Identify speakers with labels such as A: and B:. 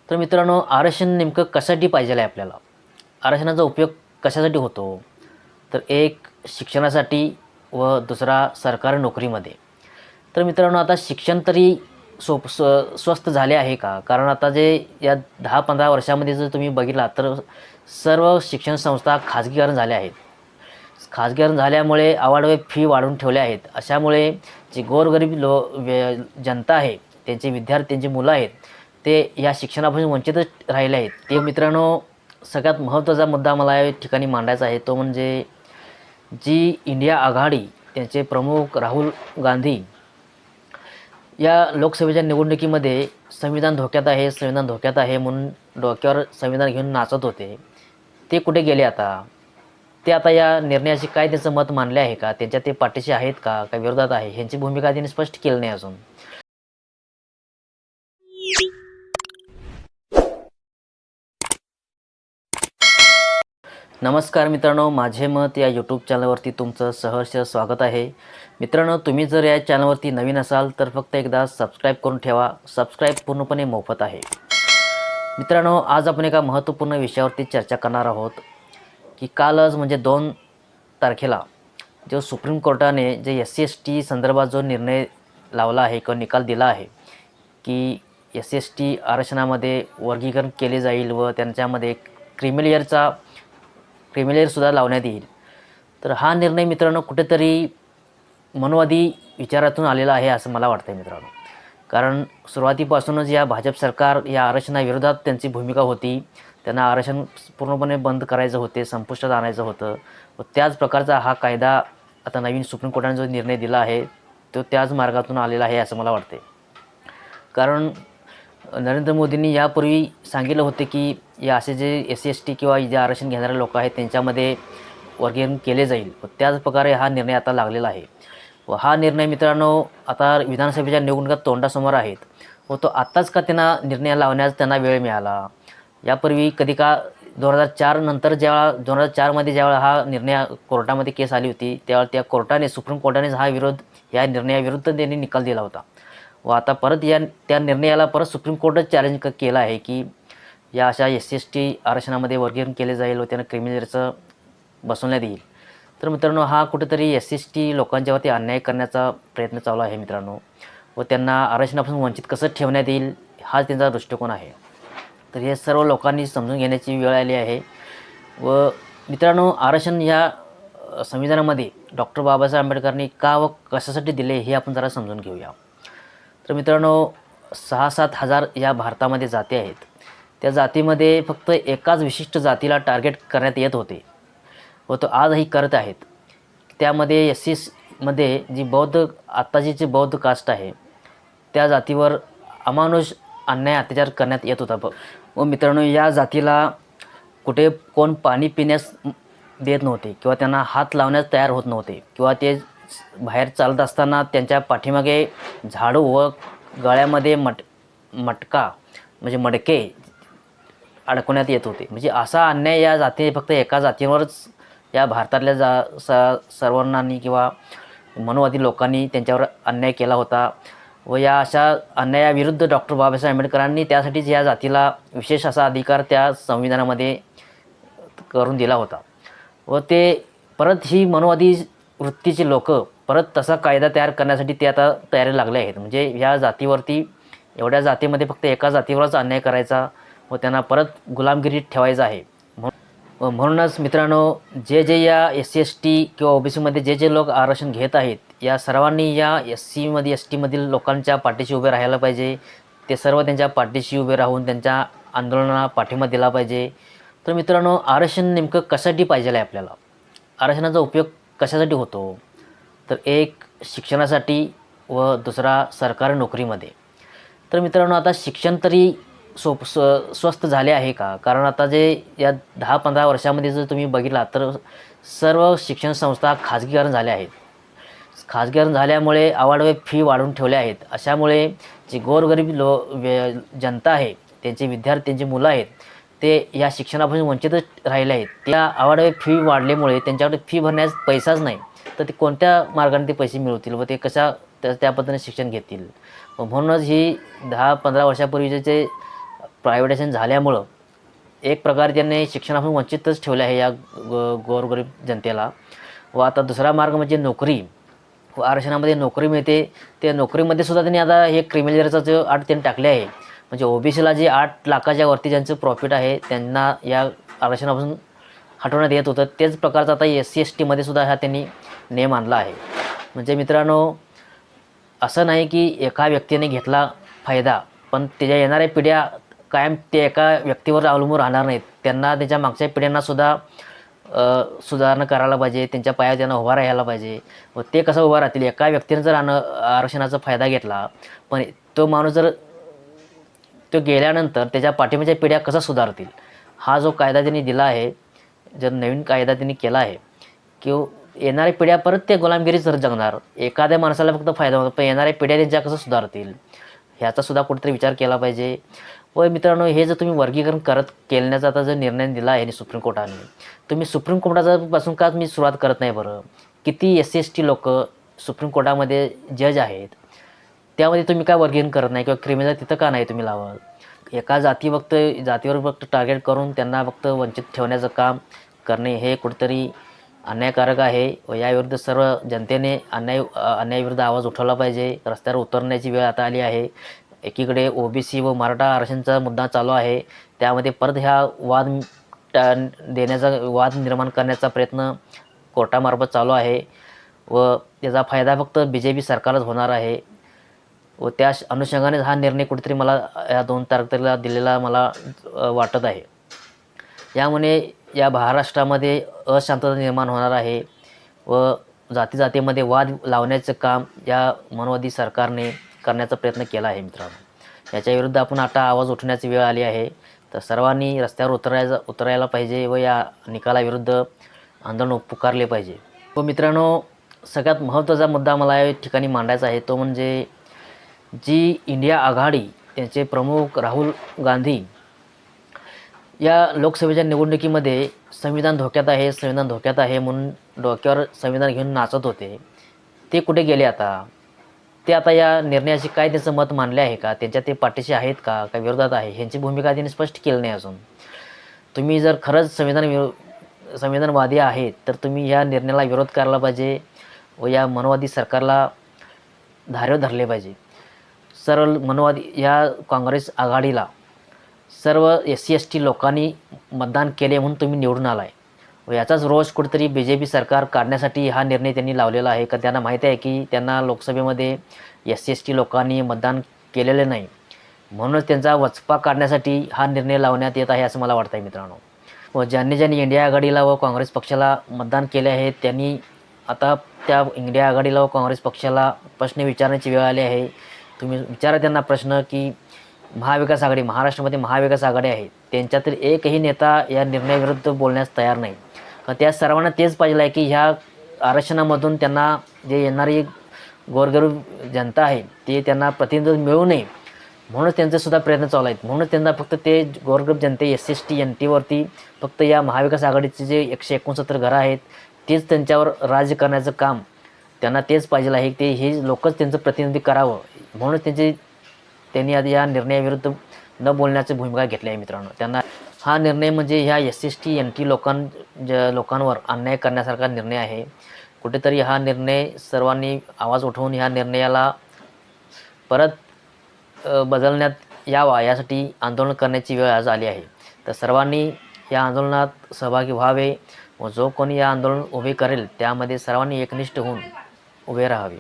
A: तर मित्रांनो, आरक्षण नेमकं कशासाठी पाहिजे आहे आपल्याला? आरक्षणाचा उपयोग कशासाठी होतो? तर एक शिक्षणासाठी व दुसरा सरकारी नोकरीमध्ये. तर मित्रांनो, आता शिक्षण तरी स्वस्त झाले आहे का? कारण आता जे या 10-15 वर्षामध्ये जर तुम्ही बघितला तर सर्व शिक्षण संस्था खाजगीकरण झाल्या आहेत. खाजगीकरण झाल्यामुळे अवाढव्य फी वाढवून ठेवल्या आहेत. अशामुळे जी गोरगरीब जनता आहे, त्यांचे विद्यार्थी, त्यांची मुलं आहेत, ते या शिक्षणापासून वंचितच राहिले आहेत. ते मित्रांनो, सगळ्यात महत्त्वाचा मुद्दा मला या ठिकाणी मांडायचा आहे, तो म्हणजे जी इंडिया आघाडी, त्यांचे प्रमुख राहुल गांधी या लोकसभेच्या निवडणुकीमध्ये संविधान धोक्यात आहे, संविधान धोक्यात आहे म्हणून डोक्यावर संविधान घेऊन नाचत होते. ते कुठे गेले आता? ते आता या निर्णयाशी काय त्याचं मत मांडले आहे का? त्यांच्या ते पाठीशी आहेत का? काय विरोधात आहे? ह्यांची भूमिका त्यांनी स्पष्ट केली नाही अजून. नमस्कार मित्रांनो, माझे मत या यूट्यूब चॅनलवरती तुमचं सहर्ष स्वागत आहे. मित्रांनो, तुम्ही जर या चॅनलवरती नवीन असाल तर फक्त एकदा सबस्क्राईब करून ठेवा. सबस्क्राईब पूर्णपणे मोफत आहे. मित्रांनो, आज आपण एका महत्त्वपूर्ण विषयावरती चर्चा करणार आहोत की कालच म्हणजे 2 तारखेला जो सुप्रीम कोर्टाने जे SC-ST संदर्भात जो निर्णय लावला आहे किंवा निकाल दिला आहे की SC-ST आरक्षणामध्ये वर्गीकरण केले जाईल व त्यांच्यामध्ये क्रिमी लेअरसुद्धा लावण्यात येईल. तर हा निर्णय मित्रांनो कुठेतरी मनोवादी विचारातून आलेला आहे असं मला वाटतं आहे मित्रांनो. कारण सुरुवातीपासूनच या भाजप सरकार या आरक्षणाविरोधात त्यांची भूमिका होती. त्यांना आरक्षण पूर्णपणे बंद करायचं होते, संपुष्टात आणायचं होतं व त्याच प्रकारचा हा कायदा आता नवीन सुप्रीम कोर्टाने जो निर्णय दिला आहे तो त्याच मार्गातून आलेला आहे असं मला वाटते. कारण नरेंद्र मोदींनी यापूर्वी सांगितलं होते की या असे जे SC-ST किंवा जे आरक्षण घेणारे लोक आहेत त्यांच्यामध्ये वर्गीकरण केले जाईल व त्याच प्रकारे हा निर्णय आता लागलेला आहे. व हा निर्णय मित्रांनो आता विधानसभेच्या निवडणुका तोंडासमोर आहेत व तो आत्ताच का त्यांना निर्णय लावण्यास त्यांना वेळ मिळाला? यापूर्वी कधी का 2004 नंतर जेव्हा 2004मध्ये ज्यावेळा हा निर्णय कोर्टामध्ये केस आली होती त्यावेळेला त्या कोर्टाने सुप्रीम कोर्टानेच या निर्णयाविरुद्ध त्यांनी निकाल दिला होता व आता परत त्या निर्णयाला परत सुप्रीम कोर्टच चॅलेंज केलं आहे की या अशा SC-ST आरक्षणामध्ये वर्गीकरण केले जाईल व त्यांना क्रिमी लेअरचं बसवण्यात येईल. तर मित्रांनो, हा कुठेतरी SC-ST लोकांच्यावरती अन्याय करण्याचा प्रयत्न चालू आहे मित्रांनो व त्यांना आरक्षणापासून वंचित कसं ठेवण्यात येईल हाच त्यांचा दृष्टिकोन आहे. तर हे सर्व लोकांनी समजून घेण्याची वेळ आली आहे. व मित्रांनो, आरक्षण या संविधानामध्ये डॉक्टर बाबासाहेब आंबेडकरांनी का व कशासाठी दिले हे आपण जरा समजून घेऊया. तर मित्रांनो, 6-7 हजार या भारतामध्ये जाती आहेत. त्या जातीमध्ये फक्त एकाच विशिष्ट जातीला टार्गेट करण्यात येत होते व तो आजही करत आहेत. त्यामध्ये SCमध्ये जी आत्ताची जी बौद्ध कास्ट आहे त्या जातीवर अमानुष अन्याय अत्याचार करण्यात येत होता. व मित्रांनो, या जातीला कुठे कोण पाणी पिण्यास देत नव्हते किंवा त्यांना हात लावण्यास तयार होत नव्हते किंवा ते बाहेर चालत असताना त्यांच्या पाठीमागे झाडू व गळ्यामध्ये मटका म्हणजे मडके अडकवण्यात येत होते. म्हणजे असा अन्याय या फक्त एका जातीवरच या भारतातल्या सर्वांनी किंवा मनोवादी लोकांनी त्यांच्यावर अन्याय केला होता व या अशा अन्यायाविरुद्ध डॉक्टर बाबासाहेब आंबेडकरांनी त्यासाठीच या जातीला विशेष असा अधिकार त्या संविधानामध्ये करून दिला होता व ते परत ही मनोवादी वृत्तीचे लोक परत तसा कायदा तयार करण्यासाठी ते आता तयारी लागले आहेत. म्हणजे ह्या जातीवरती एवढ्या जातीमध्ये फक्त एका जातीवरच अन्याय करायचा व त्यांना परत गुलामगिरीत ठेवायचं आहे. म्हणूनच मित्रांनो, जे या SC-ST किंवा OBCमध्ये जे लोक आरक्षण घेत आहेत या सर्वांनी या SC-मध्ये ST-मधील लोकांच्या पाठीशी उभे राहायला पाहिजे. ते सर्व त्यांच्या पाठीशी उभे राहून त्यांच्या आंदोलनाला पाठिंबा दिला पाहिजे. तर मित्रांनो, आरक्षण नेमकं कशासाठी पाहिजे आहे आपल्याला? आरक्षणाचा उपयोग कशासाठी होतो? तर एक शिक्षणासाठी व दुसरा सरकारी नोकरीमध्ये. तर मित्रांनो, आता शिक्षण तरी स्वस्त झाले आहे का? कारण आता जे या 10-15 वर्षामध्ये जर तुम्ही बघितला तर सर्व शिक्षण संस्था खाजगीकरण झाल्या आहेत. खाजगीकरण झाल्यामुळे अवाढव्य फी वाढवून ठेवल्या आहेत. अशामुळे जी गोरगरीब जनता आहे, त्यांचे विद्यार्थी, त्यांची मुलं आहेत, ते या शिक्षणापासून वंचितच राहिले आहेत. त्या अवाढव्य फी वाढल्यामुळे त्यांच्याकडे फी भरण्यास पैसाच नाही. तर ते कोणत्या मार्गाने ते पैसे मिळवतील व ते त्या पद्धतीने शिक्षण घेतील? म्हणूनच ही 10-15 वर्षापूर्वीचे जे प्रायव्हेटायझेशन झाल्यामुळं एक प्रकारे त्यांनी शिक्षणापासून वंचितच ठेवलं आहे या गोरगरीब जनतेला. व आता दुसरा मार्ग म्हणजे नोकरी व आरक्षणामध्ये नोकरी मिळते. त्या नोकरीमध्ये सुद्धा त्यांनी आता हे क्रिमिनलचा जो अट त्यांनी टाकले आहे. म्हणजे ओबीसीला जे 8 लाखाच्या वरती ज्यांचं प्रॉफिट आहे त्यांना या आरक्षणापासून हटवण्यात येत होतं, तेच प्रकारचा आता SC STमध्ये सुद्धा हा त्यांनी नियम आणला आहे. म्हणजे मित्रांनो, असं नाही की एका व्यक्तीने घेतला फायदा पण त्याच्या येणाऱ्या पिढ्या कायम ते एका व्यक्तीवर अवलंबून राहणार नाहीत. त्यांना त्याच्या मागच्या पिढ्यांनासुद्धा सुधारणा करायला पाहिजे, त्यांच्या पायावर त्यांना उभा राहायला पाहिजे. व ते कसं उभा राहतील, एका व्यक्तीने जर आरक्षणाचा फायदा घेतला पण तो माणूस जर तो गेल्यानंतर त्याच्या पाठीमागच्या पिढ्या कसं सुधारतील. हा जो कायदा त्यांनी दिला आहे, जर नवीन कायदा त्यांनी केला आहे की येणाऱ्या पिढ्या परत ते गुलामगिरीच जगणार. एखाद्या माणसाला फक्त फायदा होतो पण येणाऱ्या पिढ्या त्यांच्या कसं सुधारतील ह्याचासुद्धा कुठेतरी विचार केला पाहिजे. व मित्रांनो, हे जर तुम्ही वर्गीकरण केल्याचा आता जर निर्णय दिला आहे सुप्रीम कोर्टाने, तुम्ही सुप्रीम कोर्टापासून का तुम्ही सुरुवात करत नाही बरं? किती SC ST लोक सुप्रीम कोर्टामध्ये जज आहेत, त्यामध्ये तुम्ही काय वर्गीकरण करत नाही किंवा क्रिमिनल तिथं का नाही तुम्ही लावत? एका जातीवर फक्त टार्गेट करून त्यांना फक्त वंचित ठेवण्याचं काम करणे हे कुठेतरी अन्यायकारक आहे. व याविरुद्ध सर्व जनतेने अन्यायाविरुद्ध आवाज उठवला पाहिजे. रस्त्यावर उतरण्याची वेळ आता आली आहे. एकीकडे OBC व मराठा आरक्षणाचा मुद्दा चालू आहे, त्यामध्ये परत ह्या वाद निर्माण करण्याचा प्रयत्न कोर्टामार्फत चालू आहे व त्याचा फायदा फक्त BJP सरकारलाच होणार आहे. व त्या अनुषंगाने हा निर्णय कुठेतरी मला या 2 तारखेला दिलेला मला वाटत आहे. यामुळे या महाराष्ट्रामध्ये अशांतता निर्माण होणार आहे व जातीमध्ये वाद लावण्याचं काम या मनोवादी सरकारने करण्याचा प्रयत्न केला आहे. मित्रांनो, याच्या विरुद्ध आपण आता आवाज उठवण्याची वेळ आली आहे. तर सर्वांनी रस्त्यावर उतरायला पाहिजे व या निकालाविरुद्ध आंदोलन पुकारले पाहिजे. व मित्रांनो, सगळ्यात महत्त्वाचा मुद्दा मला या ठिकाणी मांडायचा आहे, तो म्हणजे जी इंडिया आघाडी त्यांचे प्रमुख राहुल गांधी या लोकसभेच्या निवडणुकीमध्ये संविधान धोक्यात आहे म्हणून डोक्यावर संविधान घेऊन नाचत होते, ते कुठे गेले आता? ते आता या निर्णयाशी काय त्यांचं मत मांडले आहे का? त्यांच्या ते पाठीशी आहेत का विरोधात आहे? ह्यांची भूमिका त्यांनी स्पष्ट केली नाही अजून. तुम्ही जर खरंच संविधानवादी आहेत तर तुम्ही ह्या निर्णयाला विरोध करायला पाहिजे व या मनोवादी सरकारला धारेवर धरले पाहिजे. सरळ मनोवादी या काँग्रेस आघाडीला सर्व SC ST लोकांनी मतदान केले म्हणून तुम्ही निवडून आला आहे व याचाच रोष कुठेतरी BJP सरकार काढण्यासाठी हा निर्णय त्यांनी लावलेला आहे. का त्यांना माहीत आहे की त्यांना लोकसभेमध्ये SC ST लोकांनी मतदान केलेले नाही, म्हणूनच त्यांचा वचपा काढण्यासाठी हा निर्णय लावण्यात येत आहे असं मला वाटतं आहे. मित्रांनो, व ज्यांनी इंडिया आघाडीला व काँग्रेस पक्षाला मतदान केले आहे त्यांनी आता त्या इंडिया आघाडीला व काँग्रेस पक्षाला प्रश्न विचारण्याची वेळ आली आहे. तुम्ही विचारा त्यांना प्रश्न की महाविकास आघाडी, महाराष्ट्रामध्ये महाविकास आघाडी आहे, त्यांच्यातील एकही नेता या निर्णयाविरुद्ध बोलण्यास तयार नाही. का त्या सर्वांना तेच पाहिजे आहे की ह्या आरक्षणामधून त्यांना जे येणारी गोरगरीब जनता आहे ते त्यांना प्रतिनिधित्व मिळू नये म्हणूनच त्यांचेसुद्धा प्रयत्न चालू आहेत. म्हणूनच त्यांना फक्त ते गोरगरीब जनते SC ST NTवरती फक्त या महाविकास आघाडीचे जे 169 घरं आहेत तेच त्यांच्यावर राज्य करण्याचं काम त्यांना तेच पाहिजे आहे. ते हे लोकच त्यांचं प्रतिनिधित्व करावं म्हणूनच त्यांनी आधी या निर्णयाविरुद्ध न बोलण्याची भूमिका घेतली आहे. मित्रांनो, त्यांना हा निर्णय म्हणजे ह्या SC ST NT लोकांवर अन्याय करण्यासारखा निर्णय आहे. कुठेतरी हा निर्णय सर्वांनी आवाज उठवून ह्या निर्णयाला परत बदलण्यात यावा यासाठी आंदोलन करण्याची वेळ आज आली आहे. तर सर्वांनी या आंदोलनात सहभागी व्हावे व जो कोणी या आंदोलन उभे करेल त्यामध्ये सर्वांनी एकनिष्ठ होऊन उभे राहावे.